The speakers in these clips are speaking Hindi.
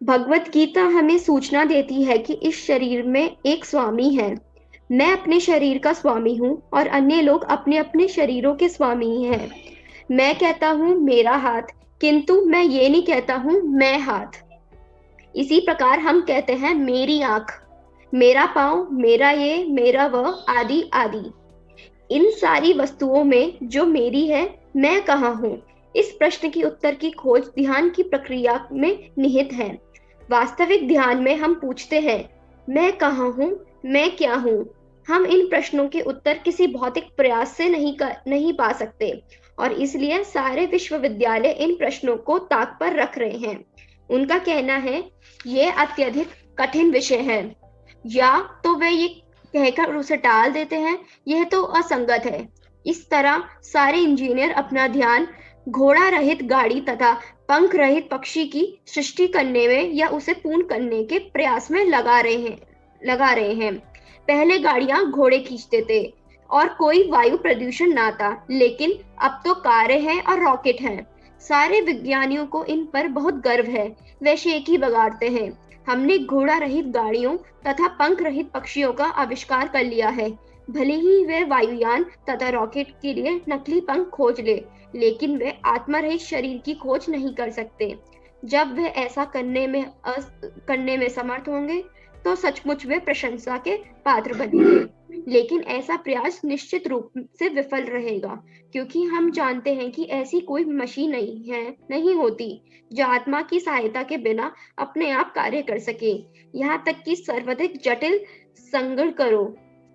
भगवत गीता हमें सूचना देती है कि इस शरीर में एक स्वामी है। मैं अपने शरीर का स्वामी हूँ और अन्य लोग अपने अपने शरीरों के स्वामी हैं। मैं कहता हूँ मेरा हाथ, किंतु मैं ये नहीं कहता हूँ मैं हाथ। इसी प्रकार हम कहते हैं मेरी आंख, मेरा पाँव, मेरा ये, मेरा वह, आदि आदि। इन सारी वस्तुओं में जो मेरी है, मैं कहाँ हूँ? इस प्रश्न की उत्तर की खोज ध्यान की प्रक्रिया में निहित है। वास्तविक ध्यान में हम पूछते हैं, मैं कहाँ हूँ, मैं क्या हूँ? हम इन प्रश्नों के उत्तर किसी भौतिक प्रयास से नहीं पा सकते और इसलिए सारे विश्वविद्यालय इन प्रश्नों को ताक पर रख रहे हैं। उनका कहना है, ये अत्यधिक कठिन विषय है, या तो वे ये कहकर उसे टाल देते हैं, यह तो असंगत है। इस तरह सारे इंजीनियर अपना ध्यान घोड़ा रहित गाड़ी तथा पंख रहित पक्षी की सृष्टि करने में या उसे पूर्ण करने के प्रयास में लगा रहे हैं। पहले गाड़ियां घोड़े खींचते थे और कोई वायु प्रदूषण ना था, लेकिन अब तो कारें हैं और रॉकेट हैं। सारे विज्ञानियों को इन पर बहुत गर्व है, वे शेखी बगाड़ते हैं। हमने घोड़ा रहित गाड़ियों तथा पंख रहित पक्षियों का आविष्कार कर लिया है। भले ही वे वायुयान तथा रॉकेट के लिए नकली पंख खोज ले, लेकिन वे आत्मा रहित शरीर की खोज नहीं कर सकते। जब वे ऐसा करने में समर्थ होंगे, तो सचमुच वे प्रशंसा के पात्र बनेंगे। लेकिन ऐसा प्रयास निश्चित रूप से विफल रहेगा, क्योंकि हम जानते हैं कि ऐसी कोई मशीन नहीं होती जो आत्मा की सहायता के बिना अपने आप कार्य कर सके। यहाँ तक कि सर्वाधिक जटिल संगणकों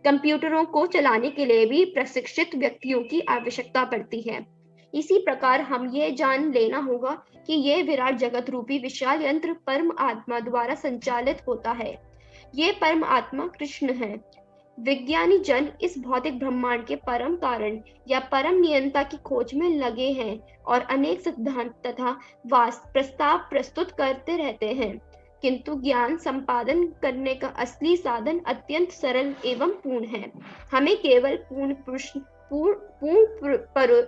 कंप्यूटरों को चलाने के लिए भी प्रशिक्षित व्यक्तियों की आवश्यकता पड़ती है। इसी प्रकार हम ये जान लेना होगा कि ये विराट जगत रूपी विशाल यंत्र परम आत्मा द्वारा संचालित होता है। ये परम आत्मा कृष्ण है। विज्ञानी जन इस भौतिक ब्रह्मांड के परम कारण या परम नियंता की खोज में लगे हैं और अनेक सिद्धांत तथा प्रस्ताव प्रस्तुत करते रहते हैं, किंतु ज्ञान संपादन करने का असली साधन अत्यंत सरल एवं पूर्ण है। हमें केवल पूर्ण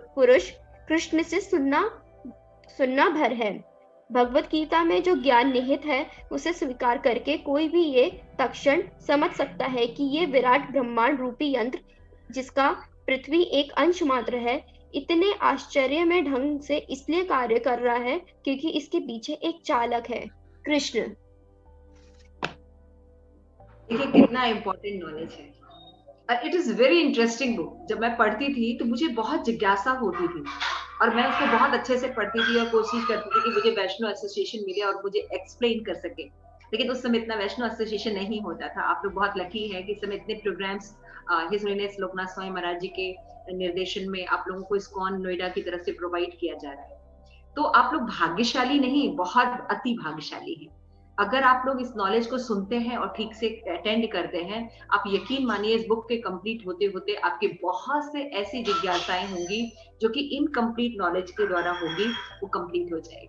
पुरुष कृष्ण से सुनना भर है। भगवत गीता में जो ज्ञान निहित है, उसे स्वीकार करके कोई भी ये तत्क्षण समझ सकता है कि ये विराट ब्रह्मांड रूपी यंत्र, जिसका पृथ्वी एक अंश मात्र है, इतने आश्चर्यमय ढंग से इसलिए कार्य कर रहा है क्योंकि इसके पीछे एक चालक है, कृष्ण। देखिए कितना इम्पोर्टेंट नॉलेज है। और it is very interesting book. जब मैं पढ़ती थी तो मुझे बहुत जिज्ञासा होती थी और मैं उसको बहुत अच्छे से पढ़ती थी और कोशिश करती थी कि मुझे वैष्णो एसोसिएशन मिले और मुझे एक्सप्लेन कर सके। लेकिन उस समय इतना वैष्णो एसोसिएशन नहीं होता था। आप लोग बहुत लकी है कि इस समय इतने programmes his holiness Loknath Swami Maharaj जी के निर्देशन में आप लोगों को इस्कॉन नोएडा की तरफ से प्रोवाइड किया जा रहा है। तो आप लोग भाग्यशाली नहीं, बहुत अति भाग्यशाली हैं। अगर आप लोग इस नॉलेज को सुनते हैं और ठीक से अटेंड करते हैं, आप यकीन मानिए इस बुक के कंप्लीट होते होते आपके बहुत से ऐसी जिज्ञासाएं होंगी जो कि इनकम्प्लीट नॉलेज के द्वारा होगी, वो कंप्लीट हो जाएगी।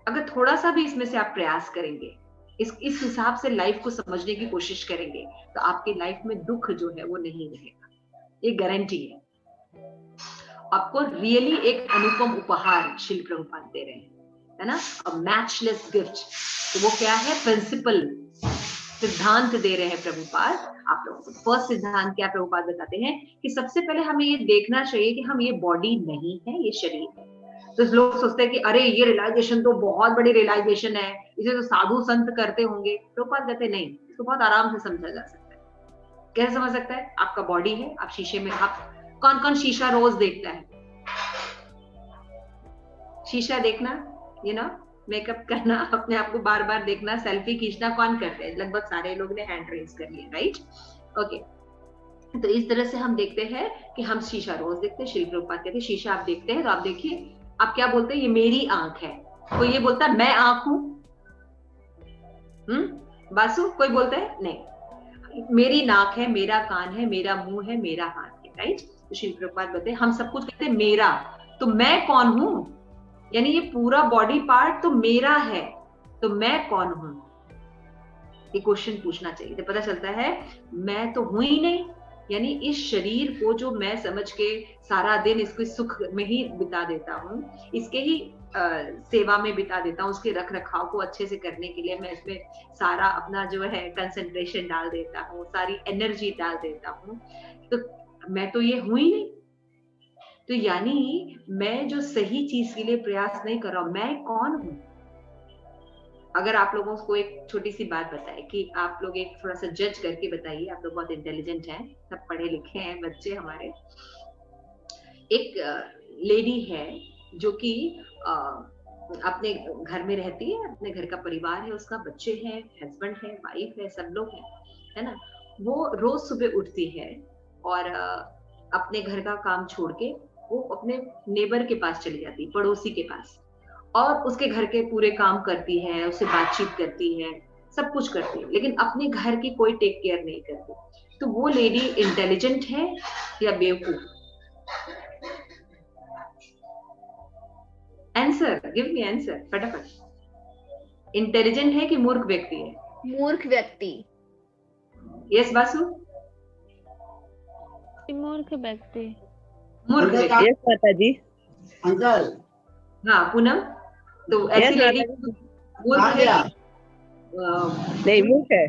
अगर थोड़ा सा भी इसमें से आप प्रयास करेंगे, इस हिसाब से लाइफ को समझने की कोशिश करेंगे, तो आपकी लाइफ में दुख जो है वो नहीं रहेगा, ये गारंटी है। आपको रियली एक अनुपम उपहार शिल प्रभुपाद दे रहे हैं, है ना, अ मैचलेस गिफ्ट। तो वो क्या है? प्रिंसिपल, सिद्धांत दे रहे हैं प्रभुपाद आप लोगों को। फर्स्ट सिद्धांत क्या प्रभुपाद बताते हैं कि सबसे पहले हमें ये देखना चाहिए कि हम ये बॉडी नहीं है, ये शरीर है। तो लोग सोचते हैं कि अरे ये रियलाइजेशन तो बहुत बड़ी रियलाइजेशन है, इसे तो साधु संत करते होंगे। प्रभुपाद कहते नहीं, इसको बहुत आराम से समझा जा सकता है। कैसे समझ सकता है? आपका बॉडी है, आप शीशे में, आप कौन कौन शीशा रोज देखता है? शीशा देखना, मेकअप करना, अपने आप को बार बार देखना, सेल्फी खींचना कौन करते हैं? लगभग सारे लोग ने हैंड रेज कर लिया, राइट? ओके। तो इस तरह से हम देखते हैं कि हम शीशा रोज देखते हैं। श्री प्रभुपाद कहते हैं शीशा आप देखते हैं तो आप देखिए, आप क्या बोलते हैं? ये मेरी आंख है। कोई ये बोलता है मैं आंख हूं? बासु कोई बोलता है? नहीं। मेरी नाक है, मेरा कान है, मेरा मुंह है, मेरा हाथ है, राइट? तो श्री प्रभुपाद कहते हैं हम सब कुछ कहते हैं मेरा, तो मैं कौन हूं? यानी ये पूरा बॉडी पार्ट तो मेरा है, तो मैं कौन हूं? ये क्वेश्चन पूछना चाहिए। तो पता चलता है मैं तो हूं ही नहीं। यानी इस शरीर को जो मैं समझ के सारा दिन इसको सुख में ही बिता देता हूं, इसके ही सेवा में बिता देता हूँ, उसके रख रखाव को अच्छे से करने के लिए मैं इसमें सारा अपना जो है कंसंट्रेशन डाल देता हूँ, सारी एनर्जी डाल देता हूँ, तो मैं तो ये हूं ही नहीं। तो यानी मैं जो सही चीज के लिए प्रयास नहीं कर रहा हूं, मैं कौन हूं? अगर आप लोगों को एक छोटी सी बात बताए कि आप लोग एक थोड़ा सा जज करके बताइए, आप लोग बहुत इंटेलिजेंट हैं, सब पढ़े लिखे हैं बच्चे हमारे। एक लेडी है जो कि अपने घर में रहती है, अपने घर का परिवार है, उसका बच्चे हैं, हस्बैंड है, वाइफ है, सब लोग हैं, है ना। वो रोज सुबह उठती है और अपने घर का काम छोड़ के वो अपने नेबर के पास चली जाती है, पड़ोसी के पास, और उसके घर के पूरे काम करती है, उससे बातचीत करती है, सब कुछ करती है, लेकिन अपने घर की कोई टेक केयर नहीं करती। तो वो लेडी इंटेलिजेंट है या बेवकूफ? आंसर, गिव मी आंसर फटाफट। इंटेलिजेंट है कि मूर्ख व्यक्ति है? मूर्ख व्यक्ति। यस बासु? मूर्ख व्यक्ति। मूर्ख व्यक्ति। यस माता जी। अंकल। हाँ पूनम, तो ऐसी लेडी मूर्ख है? नहीं, मूर्ख है।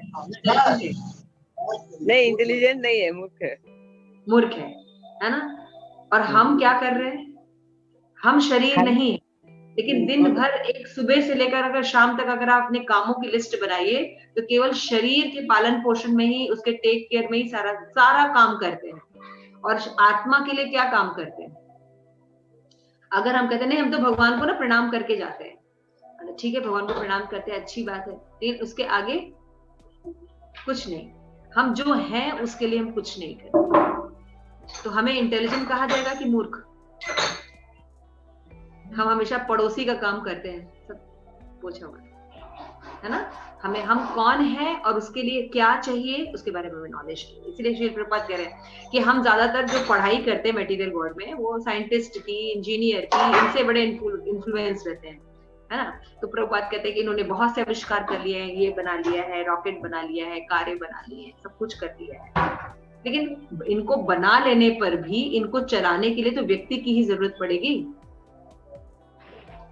नहीं, इंटेलिजेंट नहीं है, मूर्ख है। मूर्ख है ना। और हम क्या कर रहे हैं? हम शरीर नहीं है, लेकिन दिन भर एक सुबह से लेकर अगर शाम तक अगर आप अपने कामों की लिस्ट बनाइए तो केवल शरीर के पालन पोषण में ही, उसके टेक केयर में ही सारा काम करते हैं। और आत्मा के लिए क्या काम करते हैं? अगर हम कहते नहीं, हम तो भगवान को ना प्रणाम करके जाते हैं, ठीक है, भगवान को प्रणाम करते हैं, अच्छी बात है, लेकिन उसके आगे कुछ नहीं। हम जो हैं उसके लिए हम कुछ नहीं करते, तो हमें इंटेलिजेंट कहा जाएगा कि मूर्ख? हम हमेशा पड़ोसी का काम करते हैं, सब पूछा हुआ है ना। हम कौन है और उसके लिए क्या चाहिए उसके बारे में नॉलेज है। इसलिए श्री प्रभुपाद कह रहे हैं कि हम ज्यादातर जो पढ़ाई करते हैं मटेरियल वर्ल्ड में, वो साइंटिस्ट की, इंजीनियर की, इनसे बड़े इन्फ्लुएंस रहते हैं, है ना। तो प्रभुपाद कहते हैं कि इन्होंने बहुत से आविष्कार कर लिए हैं, ये बना लिया है, रॉकेट बना लिया है, कारें बना ली है, सब कुछ कर लिया है, लेकिन इनको बना लेने पर भी इनको चलाने के लिए तो व्यक्ति की ही जरूरत पड़ेगी,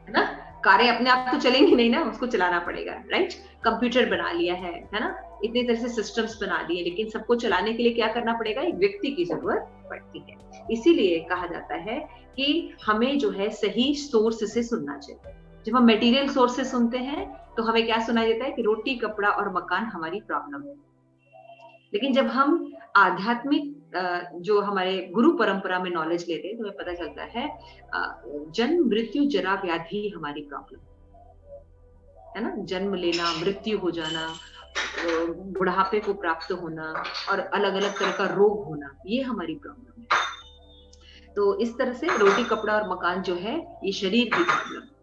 है ना। कारें अपने आप तो चलेंगी नहीं ना, उसको चलाना पड़ेगा, राइट। कंप्यूटर बना लिया है ना, इतने तरह से सिस्टम्स बना लिए, लेकिन सबको चलाने के लिए क्या करना पड़ेगा? एक व्यक्ति की जरूरत पड़ती है। इसीलिए कहा जाता है कि हमें जो है सही सोर्स से सुनना चाहिए। जब हम मटेरियल सोर्स से सुनते हैं तो हमें क्या सुनाई देता है कि रोटी, कपड़ा और मकान हमारी प्रॉब्लम है। लेकिन जब हम आध्यात्मिक जो हमारे गुरु परंपरा में नॉलेज लेते हैं तो हमें पता चलता है जन्म, मृत्यु, जरा, व्याधि हमारी प्रॉब्लम है ना। जन्म लेना, मृत्यु हो जाना, बुढ़ापे को प्राप्त होना और अलग अलग तरह का रोग होना, ये हमारी प्रॉब्लम है। तो इस तरह से रोटी, कपड़ा और मकान जो है ये शरीर की प्रॉब्लम।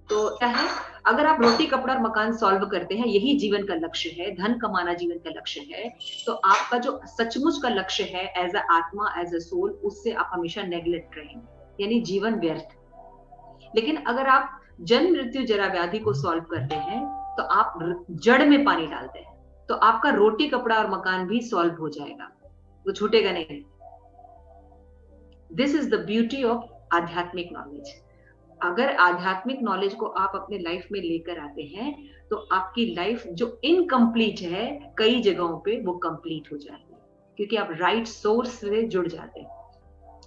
तो क्या है, अगर आप रोटी, कपड़ा और मकान सॉल्व करते हैं, यही जीवन का लक्ष्य है, धन कमाना जीवन का लक्ष्य है, तो आपका जो सचमुच का लक्ष्य है एज अ आत्मा, एज अ सोल, उससे आप हमेशा नेग्लेक्ट रहेंगे, यानी जीवन व्यर्थ। लेकिन अगर आप जन्म, मृत्यु, जरा, व्याधि को सॉल्व करते हैं तो आप जड़ में पानी डालते हैं, तो आपका रोटी, कपड़ा और मकान भी सॉल्व हो जाएगा, वो छूटेगा नहीं। This is the beauty of आध्यात्मिक नॉलेज। अगर आध्यात्मिक नॉलेज को आप अपने लाइफ में लेकर आते हैं तो आपकी लाइफ जो इनकम्प्लीट है कई जगहों पे वो कंप्लीट हो जाती है, क्योंकि आप राइट सोर्स से जुड़ जाते हैं।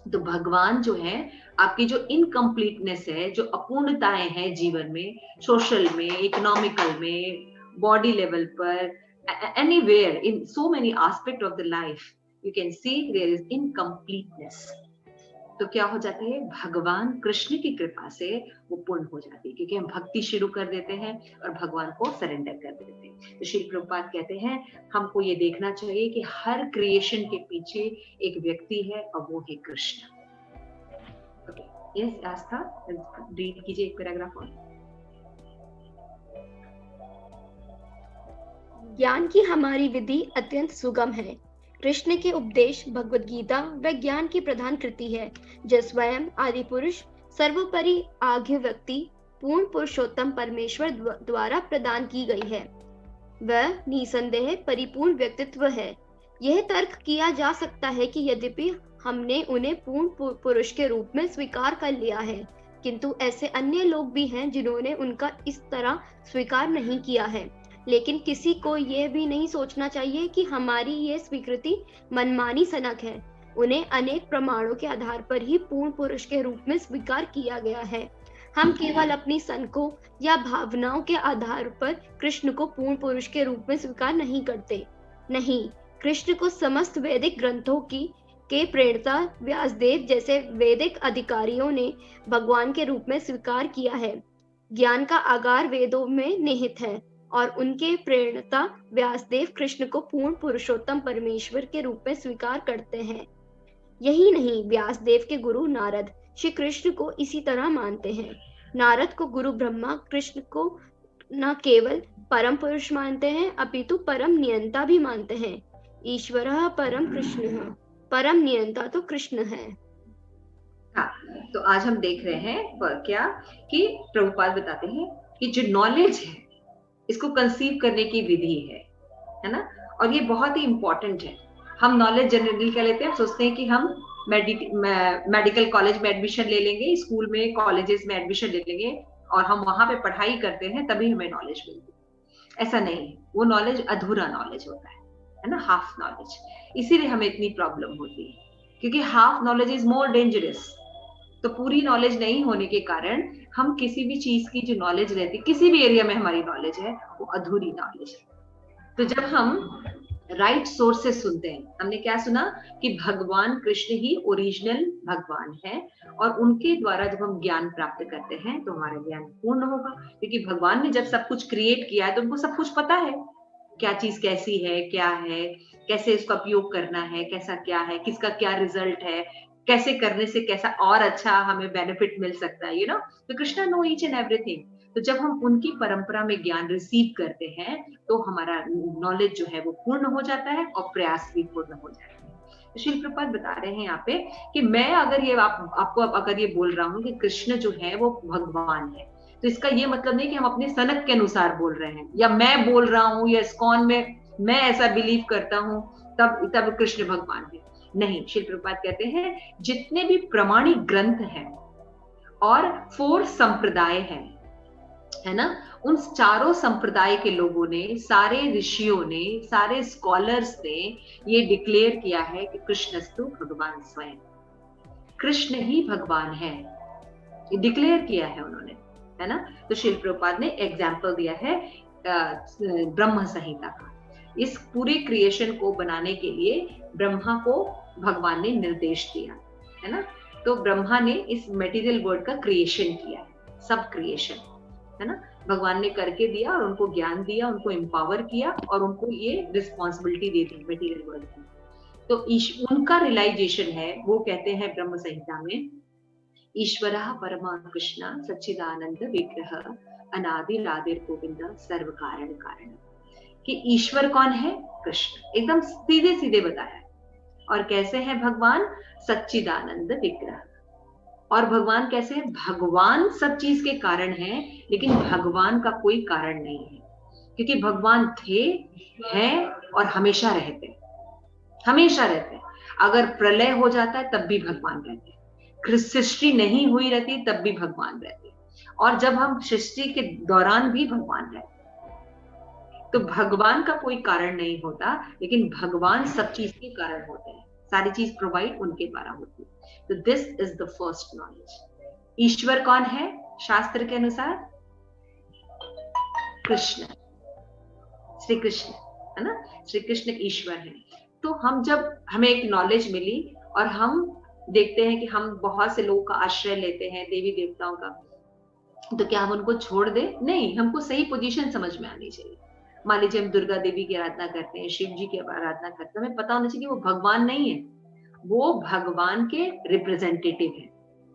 तो भगवान जो है, आपकी जो इनकम्प्लीटनेस है, जो अपूर्णताएं हैं जीवन में, सोशल में, इकोनॉमिकल में, बॉडी लेवल पर, anywhere in so many aspect of the life you can see there is incompleteness. तो क्या हो जाती है, भगवान कृष्ण की कृपा से वो पूर्ण हो जाती है, क्योंकि हम भक्ति शुरू कर देते हैं और भगवान को सरेंडर कर देते हैं। तो श्री प्रभुपाद कहते हैं हमको ये देखना चाहिए कि हर क्रिएशन के पीछे एक व्यक्ति है और वो है कृष्ण। यस आस्था, रीड कीजिए एक पैराग्राफ और। ज्ञान की हमारी विधि अत्यंत सुगम है। कृष्ण के उपदेश भगवद गीता व ज्ञान की प्रधान कृति है, जो स्वयं आदि पुरुष, सर्वोपरि आज्ञ व्यक्ति, पूर्ण पुरुषोत्तम परमेश्वर द्वारा प्रदान की गई है। वह निसंदेह परिपूर्ण व्यक्तित्व है। यह तर्क किया जा सकता है कि यद्यपि हमने उन्हें पूर्ण पुरुष के रूप में स्वीकार कर लिया है, किंतु ऐसे अन्य लोग भी हैं जिन्होंने उनका इस तरह स्वीकार नहीं किया है। लेकिन किसी को यह भी नहीं सोचना चाहिए कि हमारी ये स्वीकृति मनमानी सनक है। उन्हें अनेक प्रमाणों के आधार पर ही पूर्ण पुरुष के रूप में स्वीकार किया गया है। हम केवल अपनी सनकों या भावनाओं के आधार पर कृष्ण को पूर्ण पुरुष के रूप में स्वीकार नहीं करते। नहीं, कृष्ण को समस्त वैदिक ग्रंथों के प्रेरणा व्यासदेव जैसे वैदिक अधिकारियों ने भगवान के रूप में स्वीकार किया है। ज्ञान का आगार वेदों में निहित है और उनके प्रेरणा व्यासदेव कृष्ण को पूर्ण पुरुषोत्तम परमेश्वर के रूप में स्वीकार करते हैं। यही नहीं, व्यासदेव के गुरु नारद श्री कृष्ण को इसी तरह मानते हैं। नारद को गुरु ब्रह्मा कृष्ण को न केवल परम पुरुष मानते हैं अपितु परम नियंता भी मानते हैं। ईश्वरः परम कृष्णः, परम नियंता तो कृष्ण है। हाँ, तो आज हम देख रहे हैं क्या कि प्रभुपाद बताते हैं कि जो नॉलेज है इसको कंसीव करने की विधि है ना, और ये बहुत ही इंपॉर्टेंट है। हम नॉलेज जनरली क्या लेते हैं, सोचते हैं कि हम मेडिकल कॉलेज में एडमिशन ले लेंगे, स्कूल में कॉलेजेस में एडमिशन ले लेंगे और हम वहां पे पढ़ाई करते हैं तभी हमें नॉलेज मिलती। ऐसा नहीं है, वो नॉलेज अधूरा नॉलेज होता है ना, हाफ नॉलेज। इसीलिए हमें इतनी प्रॉब्लम होती है क्योंकि half knowledge is more dangerous. तो पूरी नॉलेज नहीं होने के कारण हम किसी भी चीज की जो नॉलेज रहती, किसी भी एरिया में हमारी नॉलेज है वो अधूरी नॉलेज है। तो जब हम राइट सोर्स से सुनते हैं, हमने क्या सुना कि भगवान कृष्ण ही ओरिजिनल भगवान है और उनके द्वारा जब हम ज्ञान प्राप्त करते हैं तो हमारा ज्ञान पूर्ण होगा, क्योंकि भगवान ने जब सब कुछ क्रिएट किया है तो उनको सब कुछ पता है, क्या चीज कैसी है, क्या है, कैसे इसका उपयोग करना है, कैसा क्या है, किसका क्या रिजल्ट है, कैसे करने से कैसा और अच्छा हमें बेनिफिट मिल सकता है, तो Krishna know each and everything. तो जब हम उनकी परंपरा में ज्ञान रिसीव करते हैं तो हमारा नॉलेज जो है वो पूर्ण हो जाता है और प्रयास भी पूर्ण हो जाता है। तो श्रील प्रभुपाद बता रहे हैं यहाँ पे कि मैं अगर ये आपको अगर ये बोल रहा हूँ कि कृष्ण जो है वो भगवान है, तो इसका ये मतलब नहीं कि हम अपने सनक के अनुसार बोल रहे हैं, या मैं बोल रहा हूँ या इस्कॉन में मैं ऐसा बिलीव करता हूँ तब कृष्ण भगवान है। नहीं, श्रील प्रभुपाद कहते हैं जितने भी प्रमाणिक ग्रंथ हैं और 4 संप्रदाय है ना, उन चारों संप्रदाय के लोगों ने, सारे ऋषियों ने, सारे स्कॉलर्स ने ये डिक्लेयर किया है कि कृष्णस्तु भगवान स्वयं, कृष्ण ही भगवान है, ये डिक्लेयर किया है उन्होंने, है ना। तो श्रील प्रभुपाद ने एग्जाम्पल दिया है ब्रह्म संहिता का। इस पूरे क्रिएशन को बनाने के लिए ब्रह्मा को भगवान ने निर्देश दिया, है ना। तो ब्रह्मा ने इस मटेरियल वर्ल्ड का क्रिएशन किया है, सब क्रिएशन, है ना, भगवान ने करके दिया और उनको ज्ञान दिया, उनको एम्पावर किया और उनको ये रिस्पॉन्सिबिलिटी दे दी मटेरियल वर्ल्ड की। तो उनका रियलाइजेशन है, वो कहते हैं ब्रह्म संहिता में, ईश्वरः परमा कृष्ण सच्चिदानंद विग्रह अनादिरादिर गोविंद सर्व कारण कारण, कि ईश्वर कौन है, कृष्ण, एकदम सीधे सीधे बताया। और कैसे है भगवान, सच्चिदानंद विग्रह। और भगवान कैसे है, भगवान सब चीज के कारण है, लेकिन भगवान का कोई कारण नहीं है, क्योंकि भगवान थे, हैं और हमेशा रहते, हमेशा रहते। अगर प्रलय हो जाता है तब भी भगवान रहते, सृष्टि नहीं हुई रहती तब भी भगवान रहते, और जब हम सृष्टि के दौरान भी भगवान रहते। तो भगवान का कोई कारण नहीं होता, लेकिन भगवान सब चीज के कारण होते हैं, सारी चीज प्रोवाइड उनके द्वारा होती है। तो this is the first knowledge. ईश्वर कौन है शास्त्र के अनुसार, कृष्ण, श्री कृष्ण, है ना, श्री कृष्ण ईश्वर है। तो हम जब हमें एक नॉलेज मिली और हम देखते हैं कि हम बहुत से लोगों का आश्रय लेते हैं, देवी देवताओं का, तो क्या हम उनको छोड़ दें? नहीं, हमको सही पोजीशन समझ में आनी चाहिए। मान लीजिए हम दुर्गा देवी की आराधना करते हैं, शिव जी की आराधना करते हैं, हमें पता होना चाहिए कि वो भगवान नहीं है, वो भगवान के रिप्रेजेंटेटिव है।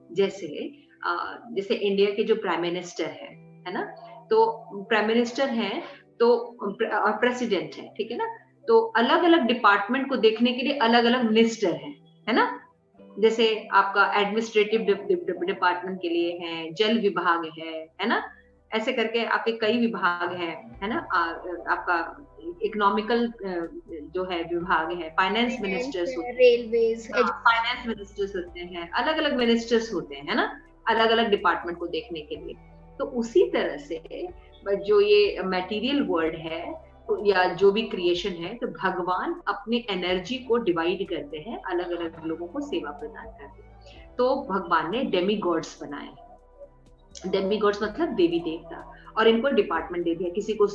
जैसे इंडिया के जो प्राइम मिनिस्टर है ना, तो प्राइम मिनिस्टर है तो और प्रेसिडेंट है, ठीक है ना, तो अलग अलग डिपार्टमेंट को देखने के लिए अलग अलग मिनिस्टर है ना। जैसे आपका एडमिनिस्ट्रेटिव डिपार्टमेंट के लिए है, जल विभाग है ना, ऐसे करके आपके कई विभाग हैं, है ना। आपका इकोनॉमिकल जो है विभाग है, फाइनेंस मिनिस्टर्स होते हैं, रेलवेज, फाइनेंस मिनिस्टर्स होते हैं, अलग अलग मिनिस्टर्स होते हैं, है ना। अलग अलग डिपार्टमेंट को देखने के लिए। तो उसी तरह से जो ये मटेरियल वर्ल्ड है या जो भी क्रिएशन है, तो भगवान अपने एनर्जी को डिवाइड करते हैं, अलग अलग लोगों को सेवा प्रदान करते हैं। तो भगवान ने डेमी गॉड्स बनाए, डेमी गॉड्स मतलब देवी देवता, और इनको डिपार्टमेंट दे दिया, किसी को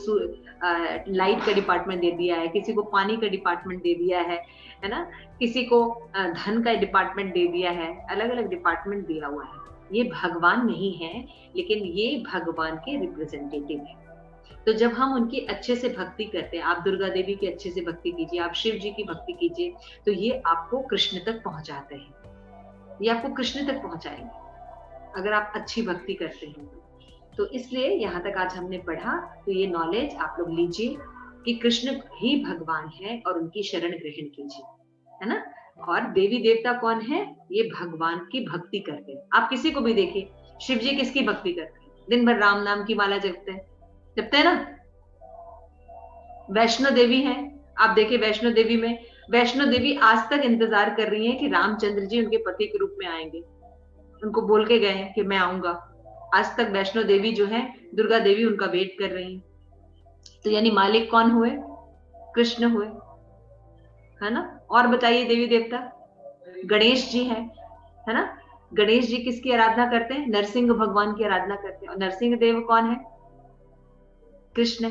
लाइट का डिपार्टमेंट दे दिया है, किसी को पानी का डिपार्टमेंट दे दिया है ना, किसी को धन का डिपार्टमेंट दे दिया है, अलग अलग डिपार्टमेंट दिया हुआ है। ये भगवान नहीं है, लेकिन ये भगवान के रिप्रेजेंटेटिव है। तो जब हम उनकी अच्छे से भक्ति करते हैं, आप दुर्गा देवी की अच्छे से भक्ति कीजिए, आप शिव जी की भक्ति कीजिए, तो ये आपको कृष्ण तक पहुंचाते हैं, ये आपको कृष्ण तक पहुंचाएंगे अगर आप अच्छी भक्ति करते हैं। तो इसलिए यहाँ तक आज हमने पढ़ा, तो ये नॉलेज आप लोग लीजिए कि कृष्ण ही भगवान है और उनकी शरण ग्रहण कीजिए, है ना। और देवी देवता कौन है? ये भगवान की भक्ति करते हैं। आप किसी को भी देखिए, शिव जी किसकी भक्ति करते हैं? दिन भर राम नाम की माला जपते हैं ना। वैष्णो देवी है, आप देखिए वैष्णो देवी में, वैष्णो देवी आज तक इंतजार कर रही है कि रामचंद्र जी उनके पति के रूप में आएंगे, उनको बोल के गए कि मैं आऊंगा। आज तक वैष्णो देवी जो है, दुर्गा देवी उनका वेट कर रही है। तो यानी मालिक कौन हुए? कृष्ण हुए, है ना। और बताइए देवी देवता, गणेश जी है ना। गणेश जी किसकी आराधना करते हैं? नरसिंह भगवान की आराधना करते हैं। और नरसिंह देव कौन है? कृष्ण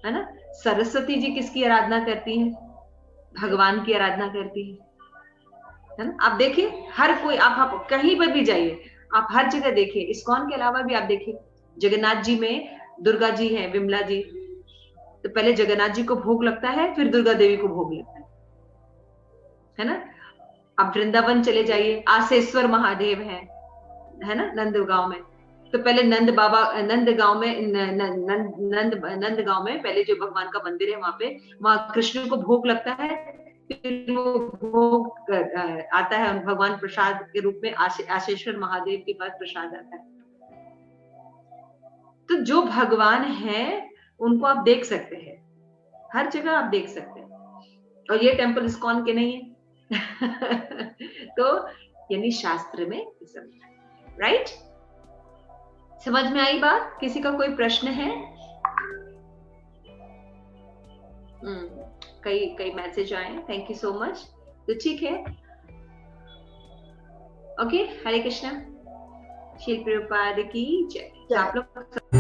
है ना। सरस्वती जी किसकी आराधना करती हैं? भगवान की आराधना करती है ना। आप देखिए हर कोई, आप कहीं पर भी जाइए, आप हर जगह देखिए, इस्कॉन के अलावा भी आप देखिए, जगन्नाथ जी में दुर्गा जी है, विमला जी, तो पहले जगन्नाथ जी को भोग लगता है, फिर दुर्गा देवी को भोग लगता है ना। आप वृंदावन चले जाइए, आसेश्वर महादेव है ना नंदगांव में, तो पहले नंद बाबा, नंद गांव में नंद गांव में पहले जो भगवान का मंदिर है, वहां कृष्ण को भोग लगता है, फिर वो भोग आता है भगवान प्रसाद के रूप में, आशेश्वर महादेव के पास प्रसाद आता है। तो जो भगवान है उनको आप देख सकते हैं, हर जगह आप देख सकते हैं, और ये टेम्पल इस्कॉन के नहीं है। तो यानी शास्त्र में राइट। समझ में आई बात? किसी का कोई प्रश्न है? कई मैसेज आए, थैंक यू सो मच। तो ठीक है, ओके, हरे कृष्णा, श्रील प्रभुपाद की जय। आप लोग